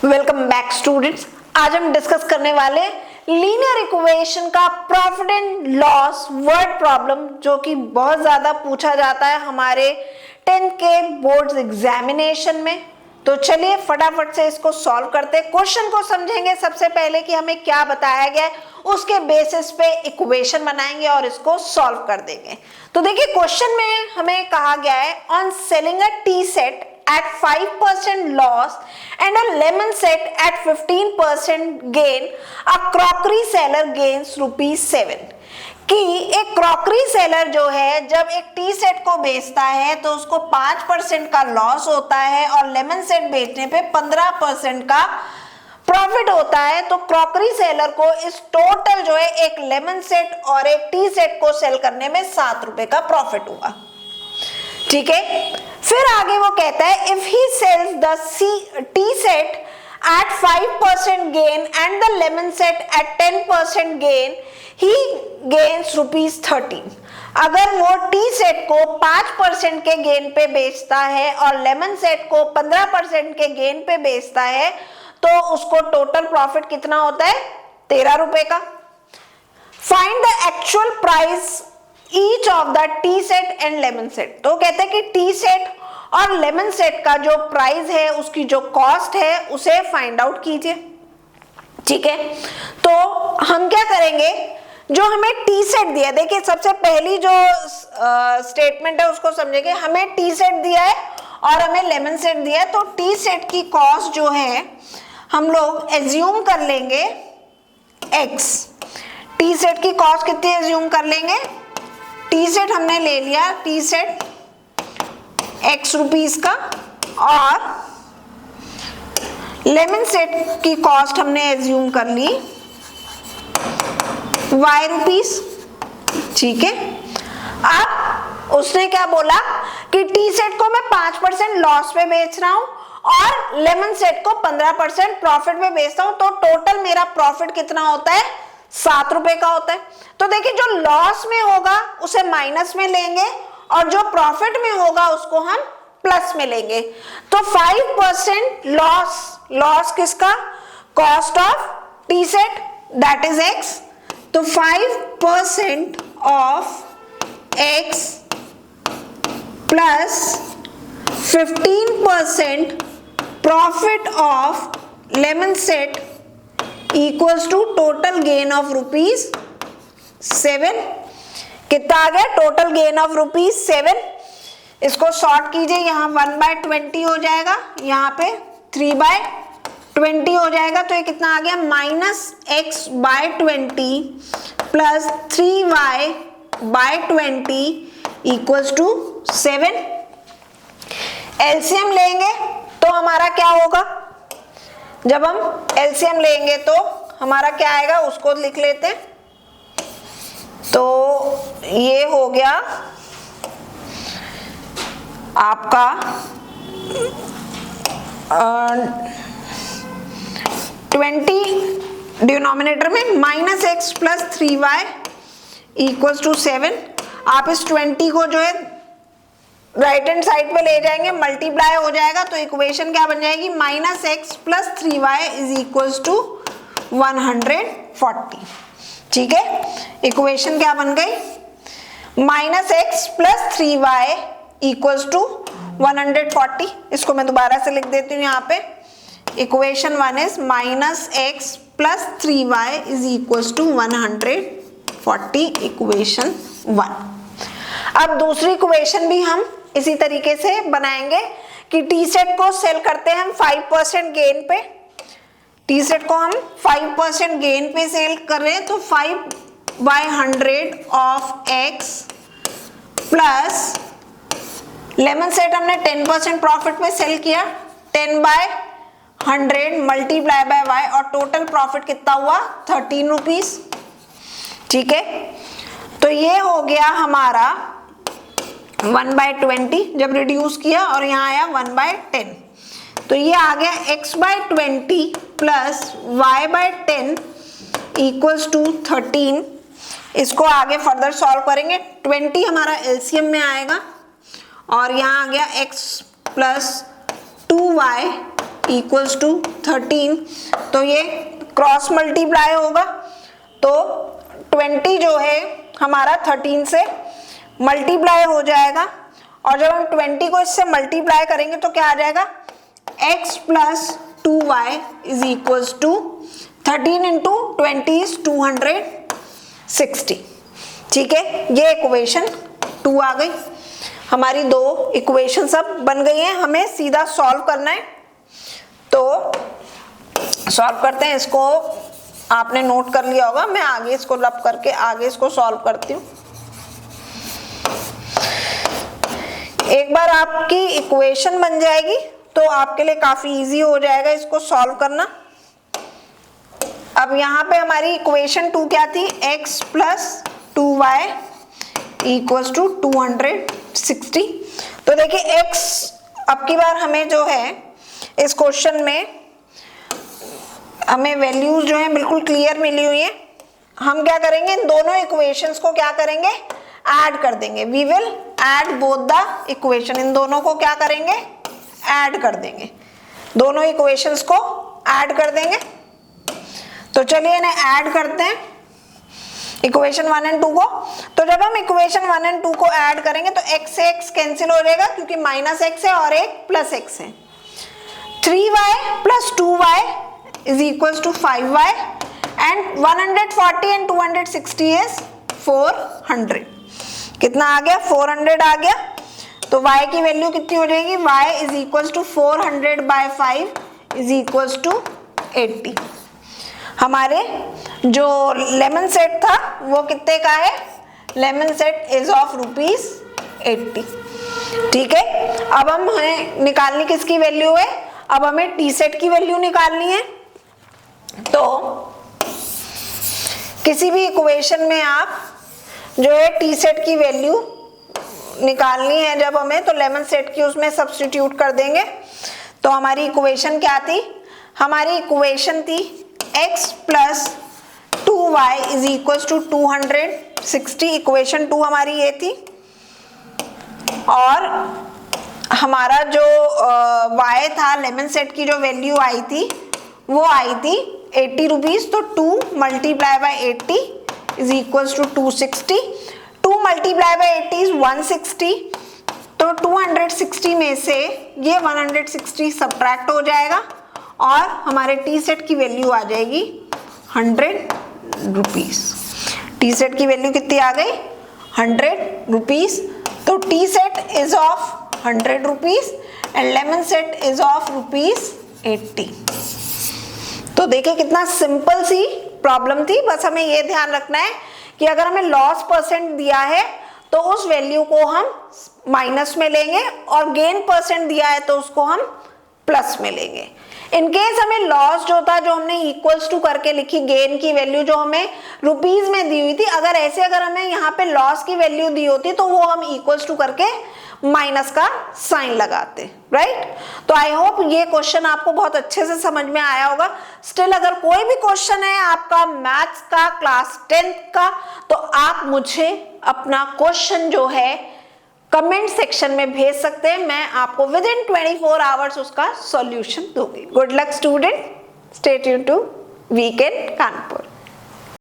Welcome back students. आज हम discuss करने वाले लीनियर इक्वेशन का profit and loss word problem, जो कि बहुत ज्यादा पूछा जाता है हमारे 10th के बोर्ड्स एग्जामिनेशन में। तो चलिए फटाफट से इसको सॉल्व करते हैं। क्वेश्चन को समझेंगे सबसे पहले कि हमें क्या बताया गया है, उसके बेसिस पे इक्वेशन बनाएंगे और इसको सॉल्व कर देंगे। तो देखिए क्वेश्चन में हमें कहा गया है on selling a T set at 5% loss and a lemon set at 15% gain, a crockery seller gains ₹7। कि एक क्रॉकरी सेलर जो है जब एक टी सेट को बेचता है तो उसको 5% का लॉस होता है और लेमन सेट बेचने पे 15% का प्रॉफिट होता है। तो क्रॉकरी सेलर को इस टोटल जो है एक लेमन सेट और एक टी सेट को सेल करने में ₹7 का प्रॉफिट हुआ। ठीक है, फिर आगे वो कहता है if he sells the tea set at 5% gain and the lemon set at 10% gain, he gains ₹13। अगर वो टी सेट को 5% के गेन पे बेचता है और लेमन सेट को 15% के गेन पे बेचता है तो उसको टोटल प्रॉफिट कितना होता है? ₹13 का। Find the actual price each of the tea set and lemon set. तो कहते हैं कि टी सेट और लेमन सेट का जो प्राइस है, उसकी जो कॉस्ट है, उसे फाइंड आउट कीजिए। ठीक है, तो हम क्या करेंगे, जो हमें टी सेट दिया, देखिए सबसे पहली जो स्टेटमेंट है उसको समझेंगे। हमें टी सेट दिया है और हमें लेमन सेट दिया है, तो टी सेट की कॉस्ट जो है हम लोग एज्यूम कर लेंगे x। टी सेट की कॉस्ट कितनी एज्यूम कर लेंगे? टी सेट हमने ले लिया, टी सेट x रुपीस का, और लेमन सेट की कॉस्ट हमने एज्यूम कर ली y रुपीस। ठीक है, अब उसने क्या बोला कि टी सेट को मैं 5% लॉस पे बेच रहा हूं और लेमन सेट को 15% प्रॉफिट में बेचता हूं, तो टोटल मेरा प्रॉफिट कितना होता है? ₹7 का होता है। तो देखिए जो लॉस में होगा उसे माइनस में लेंगे और जो प्रॉफिट में होगा उसको हम प्लस में लेंगे। तो 5% लॉस किसका? Cost of tea set, that is x। तो 5% of x plus 15% profit of lemon set equals to total gain of ₹7। कितना आ गया? Total gain of ₹7। इसको शॉर्ट कीजिए, यहाँ 1/20 हो जाएगा, यहाँ पे 3/20 हो जाएगा। तो ये कितना आ गया? -x/20 plus 3y/20 equals to 7। LCM लेंगे तो हमारा क्या होगा? जब हम एलसीएम लेंगे तो हमारा क्या आएगा उसको लिख लेते हैं। तो ये हो गया आपका 20 डिनोमिनेटर में -x plus 3y equals to 7। आप इस 20 को जो है राइट हैंड साइड पे ले जाएंगे, मल्टीप्लाई हो जाएगा, तो इक्वेशन क्या बन जाएगी? -x plus 3y is equals to 140। ठीक है, इक्वेशन क्या बन गई? -x plus 3y equals to 140। इसको मैं दोबारा से लिख देती हूँ यहाँ पे। Equation 1 is -x plus 3y is equals to 140, equation 1। अब दूसरी इक्वेशन भी हम इसी तरीके से बनाएंगे कि टी सेट को सेल करते हैं हम 5% गेन पे। टी सेट को हम 5% गेन पे सेल कर रहे हैं, तो 5/100 of x plus lemon set हमने 10% प्रॉफिट पे सेल किया, 10/100 मल्टीप्लाई बाय y, और टोटल प्रॉफिट कितना हुआ? ₹13। ठीक है, तो ये हो गया हमारा 1/20 जब रिड्यूस किया, और यहाँ आया 1/10। तो ये आ गया x/20 plus y/10 equals to 13। इसको आगे फर्दर सॉल्व करेंगे। 20 हमारा एलसीएम में आएगा और यहाँ आ गया x plus 2y equals to 13, तो ये क्रॉस मल्टीप्लाई होगा, तो 20 जो है हमारा 13 से मल्टीप्लाई हो जाएगा, और जब हम 20 को इससे मल्टीप्लाई करेंगे तो क्या आ जाएगा, x plus 2y is equals to 13 into 20 is 260। ठीक है, ये इक्वेशन 2 आ गई। हमारी दो इक्वेशन सब बन गई हैं, हमें सीधा सॉल्व करना है, तो सॉल्व करते हैं। इसको आपने नोट कर लिया होगा, मैं आगे इसको रब करके आगे इसको सॉल्व करती हूँ। एक बार आपकी इक्वेशन बन जाएगी तो आपके लिए काफी इजी हो जाएगा इसको सॉल्व करना। अब यहाँ पे हमारी इक्वेशन 2 क्या थी, x plus 2y equals to 260। तो देखिए x अब की बार हमें जो है इस क्वेश्चन में हमें वैल्यूज जो है बिल्कुल क्लियर मिली हुई है। हम क्या करेंगे, इन दोनों इक्वेशंस को क्या करेंगे, ऐड कर देंगे। We will add both the equation, इन दोनों को क्या करेंगे, ऐड कर देंगे, दोनों इक्वेशंस को ऐड कर देंगे। तो चलिए इन्हें ऐड करते हैं, इक्वेशन 1 और 2 को। तो जब हम इक्वेशन 1 और 2 को ऐड करेंगे तो x से x कैंसिल हो जाएगा, क्योंकि माइनस x है और एक प्लस x है। 3y plus 2y is equals to 5y and 140 and 260 is 400। कितना आ गया, 400 आ गया। तो y की वैल्यू कितनी हो जाएगी, y is equals to 400 by 5 is equals to 80। हमारे जो लेमन सेट था वो कितने का है, लेमन सेट इज ऑफ ₹80। ठीक है, अब हम हमें निकालनी किसकी वैल्यू है, अब हमें टी सेट की वैल्यू निकालनी है। तो किसी भी इक्वेशन में आप जो है टी सेट की वैल्यू निकालनी है जब हमें, तो लेमन सेट की उसमें सब्स्टिट्यूट कर देंगे। तो हमारी इक्वेशन क्या थी, हमारी इक्वेशन थी x plus 2y is equals to 260। Equation 2 हमारी ये थी, और हमारा जो y था, लेमन सेट की जो वैल्यू आई थी वो आई थी 80 रुपीज। तो 2 multiply by 80 is equals to 260। 2 multiply by 80 is 160। तो 260 में से ये 160 सब्ट्रैक्ट हो जाएगा और हमारे टी सेट की वैल्यू आ जाएगी 100 रुपीज। टी सेट की वैल्यू कितनी आ गई, 100 रुपीज। तो T set is of 100 rupees and lemon set is of ₹80। तो देखिए कितना सिंपल सी प्रॉब्लम थी। बस हमें ये ध्यान रखना है कि अगर हमें लॉस परसेंट दिया है तो उस वैल्यू को हम माइनस में लेंगे, और गेन परसेंट दिया है तो उसको हम प्लस में लेंगे। इन केस हमें लॉस जो था, जो हमने इक्वल्स टू करके लिखी, गेन की वैल्यू जो हमें रुपीज में दी हुई थी, अगर हमें यहाँ पे लॉस की वैल्यू दी होती तो वो हम इक्वल्स टू करके माइनस का साइन लगाते, राइट। तो आई होप ये क्वेश्चन आपको बहुत अच्छे से समझ में आया होगा। स्टिल अगर कोई भी क्वेश्चन है आपका मैथ्स का क्लास 10th का, तो आप मुझे अपना क्वेश्चन जो है कमेंट सेक्शन में भेज सकते हैं। मैं आपको विद इन 24 आवर्स उसका सॉल्यूशन दूंगी। Good luck student, stay tuned to weekend Kanpur.